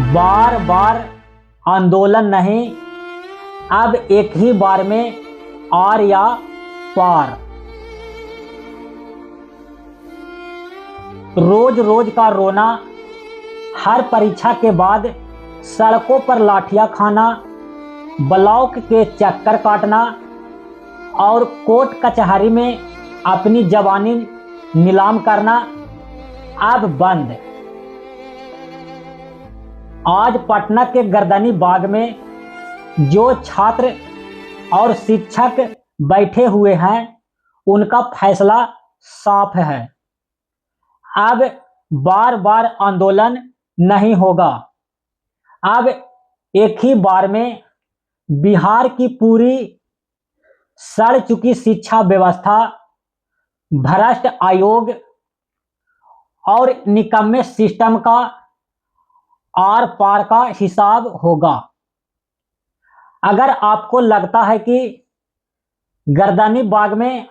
बार बार आंदोलन नहीं, अब एक ही बार में आर या पार। रोज रोज का रोना, हर परीक्षा के बाद सड़कों पर लाठियां खाना, ब्लॉक के चक्कर काटना और कोर्ट कचहरी में अपनी जवानी नीलाम करना अब बंद। आज पटना के गर्दनी बाग में जो छात्र और शिक्षक बैठे हुए हैं, उनका फैसला साफ है। अब बार बार आंदोलन नहीं होगा। अब एक ही बार में बिहार की पूरी सड़ चुकी शिक्षा व्यवस्था, भ्रष्ट आयोग और निकम्मे सिस्टम का आर पार का हिसाब होगा। अगर आपको लगता है कि गर्दनी बाग में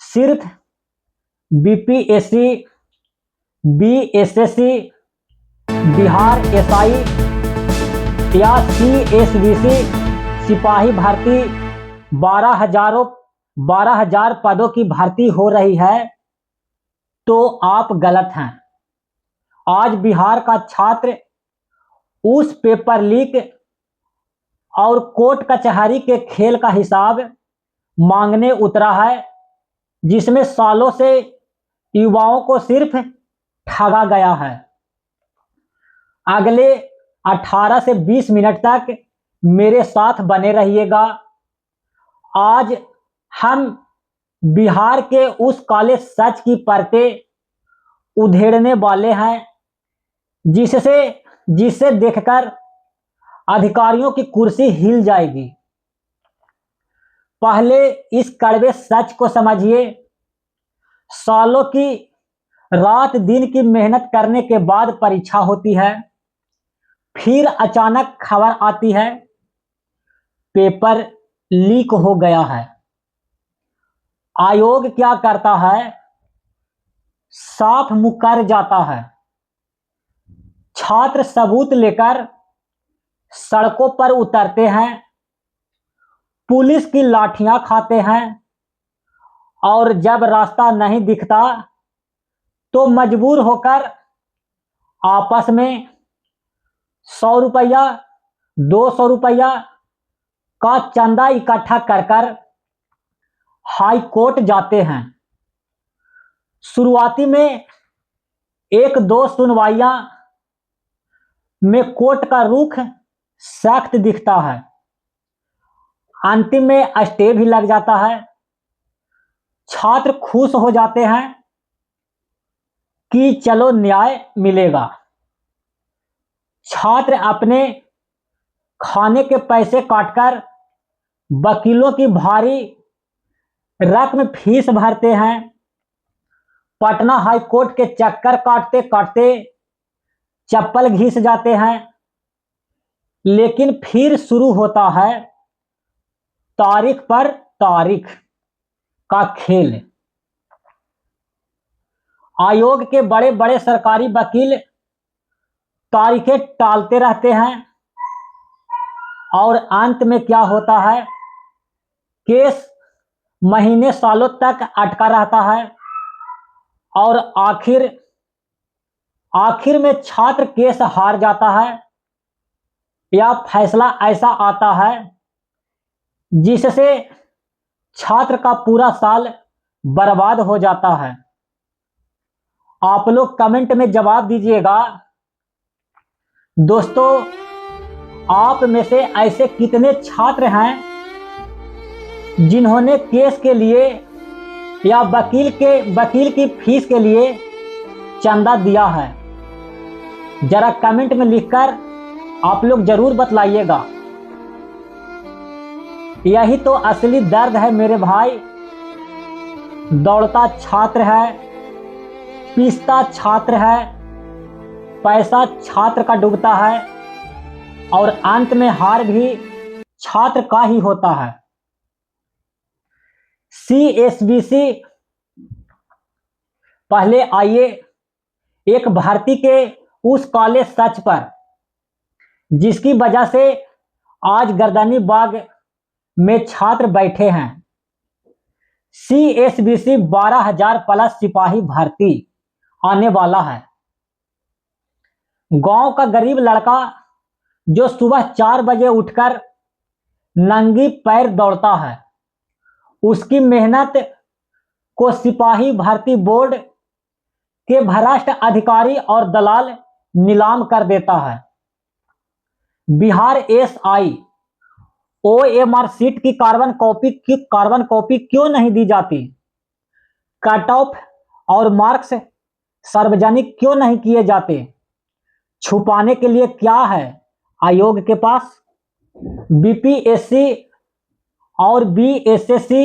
सिर्फ बीपीएससी, बीएसएससी, बिहार एसआई या सीएसबीसी सिपाही भर्ती 12,000 पदों की भर्ती हो रही है, तो आप गलत हैं। आज बिहार का छात्र उस पेपर लीक और कोर्ट कचहरी के खेल का हिसाब मांगने उतरा है, जिसमें सालों से युवाओं को सिर्फ ठगा गया है। अगले 18 से 20 मिनट तक मेरे साथ बने रहिएगा। आज हम बिहार के उस काले सच की परतें उधेड़ने वाले हैं, जिसे देखकर अधिकारियों की कुर्सी हिल जाएगी। पहले इस कड़वे सच को समझिए। सालों की रात दिन की मेहनत करने के बाद परीक्षा होती है, फिर अचानक खबर आती है पेपर लीक हो गया है। आयोग क्या करता है? साफ मुकर जाता है। छात्र सबूत लेकर सड़कों पर उतरते हैं, पुलिस की लाठियां खाते हैं और जब रास्ता नहीं दिखता तो मजबूर होकर आपस में 100 रुपया 200 रुपया का चंदा इकट्ठा कर हाई कोर्ट जाते हैं। शुरुआती में 1-2 सुनवाइयां में कोर्ट का रुख सख्त दिखता है, अंतिम में स्टे भी लग जाता है। छात्र खुश हो जाते हैं कि चलो न्याय मिलेगा। छात्र अपने खाने के पैसे काटकर वकीलों की भारी रकम फीस भरते हैं। पटना हाई कोर्ट के चक्कर काटते काटते चप्पल घिस जाते हैं। लेकिन फिर शुरू होता है तारीख पर तारीख का खेल। आयोग के बड़े बड़े सरकारी वकील तारीखें टालते रहते हैं और अंत में क्या होता है? केस महीने सालों तक अटका रहता है और आखिर में छात्र केस हार जाता है या फैसला ऐसा आता है जिससे छात्र का पूरा साल बर्बाद हो जाता है। आप लोग कमेंट में जवाब दीजिएगा। दोस्तों, आप में से ऐसे कितने छात्र हैं जिन्होंने केस के लिए या वकील की फीस के लिए चंदा दिया है? जरा कमेंट में लिखकर आप लोग जरूर बतलाइएगा। यही तो असली दर्द है मेरे भाई। दौड़ता छात्र है, पीसता छात्र है, पैसा छात्र का डूबता है और अंत में हार भी छात्र का ही होता है। सीएसबीसी पहले आइए एक भर्ती के उस काले सच पर जिसकी वजह से आज गर्दनी बाग में छात्र बैठे हैं। CSBC 12,000 प्लस सिपाही भर्ती आने वाला है। गांव का गरीब लड़का जो सुबह 4 बजे उठकर नंगी पैर दौड़ता है, उसकी मेहनत को सिपाही भर्ती बोर्ड के भ्रष्ट अधिकारी और दलाल नीलाम कर देता है। बिहार SI OMR सीट की कार्बन कॉपी क्यों नहीं दी जाती? कट ऑफ और मार्क्स सार्वजनिक क्यों नहीं किए जाते? छुपाने के लिए क्या है आयोग के पास? BPSC और BSSC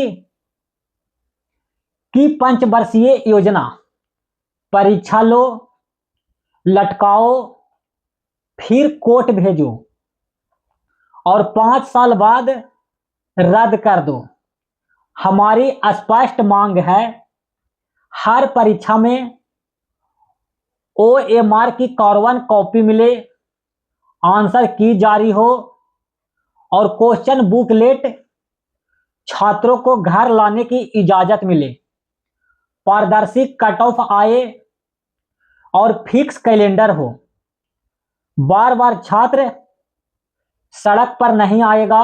की पंचवर्षीय योजना, परीक्षा लो, लटकाओ, फिर कोर्ट भेजो और 5 साल बाद रद्द कर दो। हमारी स्पष्ट मांग है, हर परीक्षा में OMR की कार्बन कॉपी मिले, आंसर की जारी हो और क्वेश्चन बुकलेट छात्रों को घर लाने की इजाजत मिले। पारदर्शी कट ऑफ आए और फिक्स कैलेंडर हो। बार बार छात्र सड़क पर नहीं आएगा।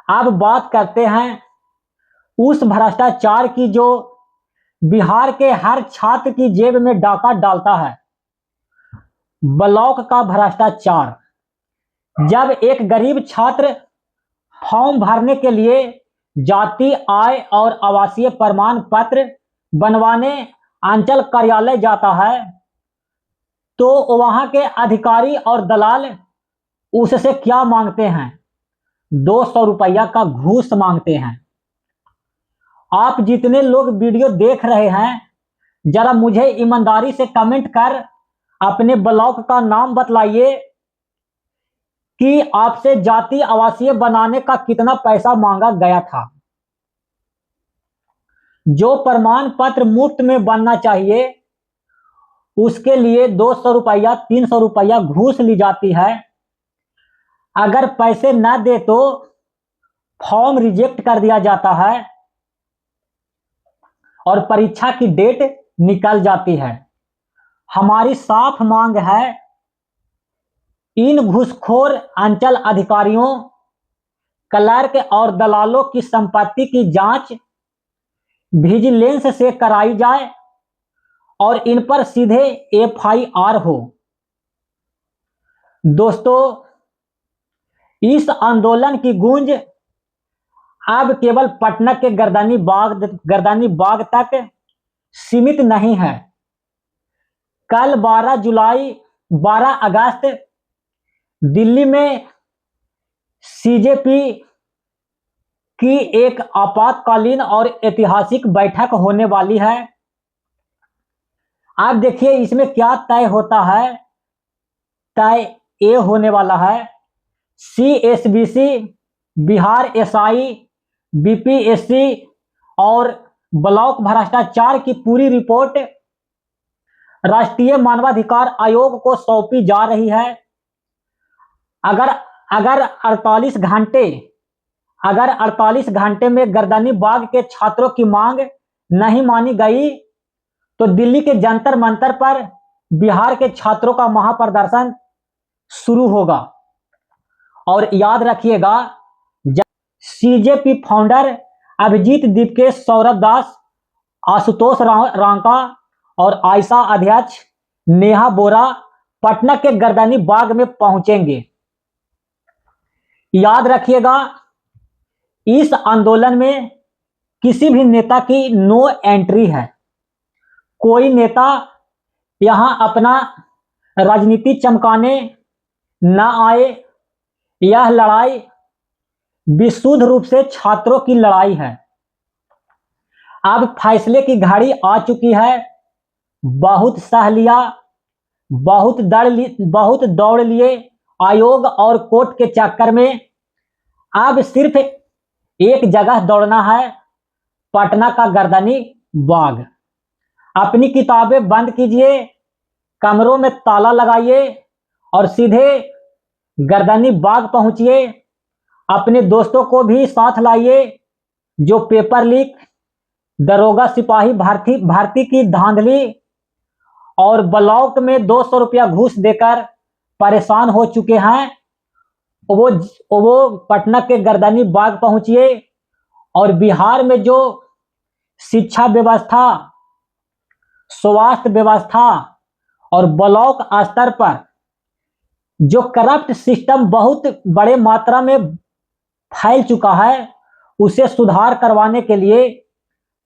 अब बात करते हैं उस भ्रष्टाचार की जो बिहार के हर छात्र की जेब में डाका डालता है, ब्लॉक का भ्रष्टाचार। जब एक गरीब छात्र फॉर्म भरने के लिए जाति, आय और आवासीय प्रमाण पत्र बनवाने अंचल कार्यालय जाता है, तो वहां के अधिकारी और दलाल उससे क्या मांगते हैं? 200 रुपया का घूस मांगते हैं। आप जितने लोग वीडियो देख रहे हैं, जरा मुझे ईमानदारी से कमेंट कर अपने ब्लॉक का नाम बतलाइए कि आपसे जाति आवासीय बनाने का कितना पैसा मांगा गया था। जो प्रमाण पत्र मुफ्त में बनना चाहिए, उसके लिए 200 रुपया 300 रुपया घूस ली जाती है। अगर पैसे न दे तो फॉर्म रिजेक्ट कर दिया जाता है और परीक्षा की डेट निकल जाती है। हमारी साफ मांग है, इन घूसखोर अंचल अधिकारियों, क्लर्क और दलालों की संपत्ति की जांच विजिलेंस से कराई जाए और इन पर सीधे FIR हो। दोस्तों, इस आंदोलन की गूंज अब केवल पटना के गर्दनी बाग तक सीमित नहीं है। कल 12 अगस्त दिल्ली में CJP की एक आपातकालीन और ऐतिहासिक बैठक होने वाली है। आप देखिए इसमें क्या तय होता है। तय ये होने वाला है, CSBC, बिहार SI, BPSC और ब्लॉक भ्रष्टाचार की पूरी रिपोर्ट राष्ट्रीय मानवाधिकार आयोग को सौंपी जा रही है। अगर 48 घंटे में गर्दनी बाग के छात्रों की मांग नहीं मानी गई तो दिल्ली के जंतर मंतर पर बिहार के छात्रों का महाप्रदर्शन शुरू होगा। और याद रखिएगा, CJP फाउंडर अभिजीत दीपकेश, सौरभ दास, आशुतोष रांका और आयशा अध्यक्ष नेहा बोरा पटना के गर्दनी बाग में पहुंचेंगे। याद रखिएगा, इस आंदोलन में किसी भी नेता की नो एंट्री है। कोई नेता यहां अपना राजनीति चमकाने न आए। यह लड़ाई विशुद्ध रूप से छात्रों की लड़ाई है। अब फैसले की घड़ी आ चुकी है। बहुत सह लिया, बहुत दौड़ लिए आयोग और कोर्ट के चक्कर में। अब सिर्फ एक जगह दौड़ना है, पटना का गर्दनी बाग। अपनी किताबें बंद कीजिए, कमरों में ताला लगाइए और सीधे गर्दनी बाग पहुंचिए। अपने दोस्तों को भी साथ लाइए। जो पेपर लीक, दरोगा सिपाही भर्ती की धांधली और ब्लॉक में 200 रुपया घूस देकर परेशान हो चुके हैं, वो पटना के गर्दनी बाग पहुंचिए। और बिहार में जो शिक्षा व्यवस्था, स्वास्थ्य व्यवस्था और ब्लॉक स्तर पर जो करप्ट सिस्टम बहुत बड़े मात्रा में फैल चुका है, उसे सुधार करवाने के लिए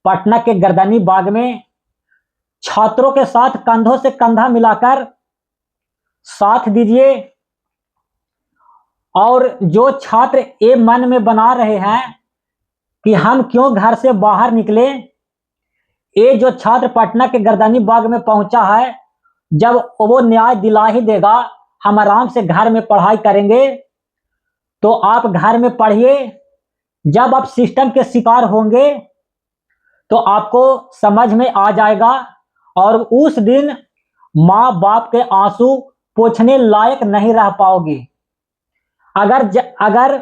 पटना के गर्दनी बाग में छात्रों के साथ कंधों से कंधा मिलाकर साथ दीजिए। और जो छात्र ये मन में बना रहे हैं कि हम क्यों घर से बाहर निकले, ये जो छात्र पटना के गर्दनी बाग में पहुंचा है, जब वो न्याय दिला ही देगा, हम आराम से घर में पढ़ाई करेंगे। तो आप घर में पढ़िए। जब आप सिस्टम के शिकार होंगे तो आपको समझ में आ जाएगा और उस दिन माँ बाप के आंसू पोंछने लायक नहीं रह पाओगे। अगर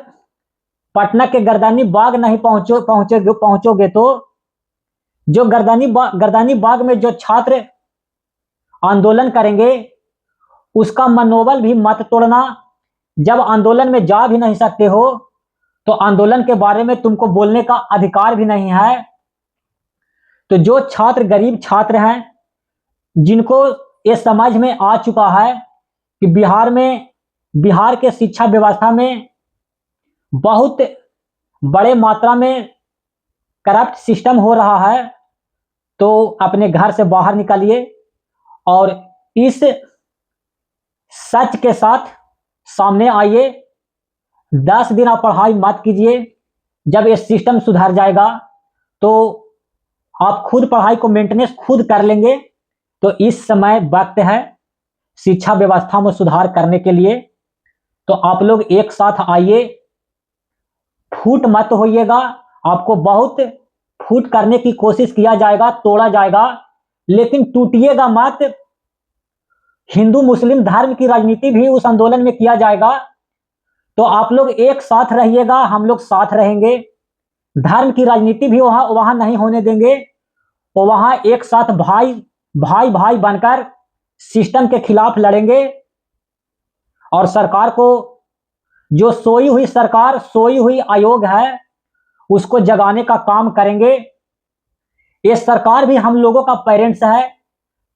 पटना के गर्दनी बाग नहीं पहुंचोगे तो जो गर्दनी बाग में जो छात्र आंदोलन करेंगे, उसका मनोबल भी मत तोड़ना। जब आंदोलन में जा भी नहीं सकते हो तो आंदोलन के बारे में तुमको बोलने का अधिकार भी नहीं है। तो जो छात्र गरीब छात्र हैं, जिनको ये समझ में आ चुका है कि बिहार के शिक्षा व्यवस्था में बहुत बड़े मात्रा में करप्ट सिस्टम हो रहा है, तो अपने घर से बाहर निकलिए और इस सच के साथ सामने आइए। 10 दिन आप पढ़ाई मत कीजिए। जब ये सिस्टम सुधर जाएगा तो आप खुद पढ़ाई को मेंटेनेंस खुद कर लेंगे। तो इस समय वक्त है शिक्षा व्यवस्था में सुधार करने के लिए। तो आप लोग एक साथ आइए, फूट मत होइएगा। आपको बहुत फूट करने की कोशिश किया जाएगा, तोड़ा जाएगा, लेकिन टूटिएगा मत। हिंदू मुस्लिम धर्म की राजनीति भी उस आंदोलन में किया जाएगा। तो आप लोग एक साथ रहिएगा, हम लोग साथ रहेंगे। धर्म की राजनीति भी वहां नहीं होने देंगे। तो वहां एक साथ भाई बनकर सिस्टम के खिलाफ लड़ेंगे और सरकार को, जो सोई हुई आयोग है, उसको जगाने का काम करेंगे। ये सरकार भी हम लोगों का पेरेंट्स है।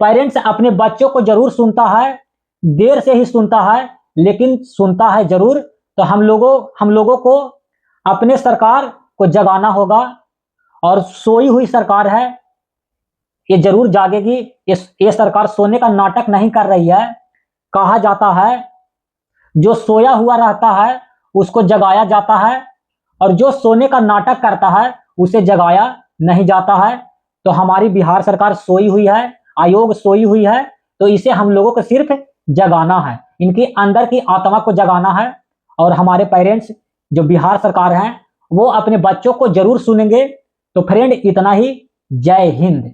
पेरेंट्स अपने बच्चों को जरूर सुनता है, देर से ही सुनता है, लेकिन सुनता है जरूर। तो हम लोगों को अपने सरकार को जगाना होगा। और सोई हुई सरकार है, ये जरूर जागेगी। ये सरकार सोने का नाटक नहीं कर रही है। कहा जाता है जो सोया हुआ रहता है उसको जगाया जाता है, और जो सोने का नाटक करता है उसे जगाया नहीं जाता है। तो हमारी बिहार सरकार सोई हुई है, आयोग सोई हुई है। तो इसे हम लोगों को सिर्फ जगाना है, इनकी अंदर की आत्मा को जगाना है। और हमारे पेरेंट्स जो बिहार सरकार हैं, वो अपने बच्चों को जरूर सुनेंगे। तो फ्रेंड, इतना ही। जय हिंद।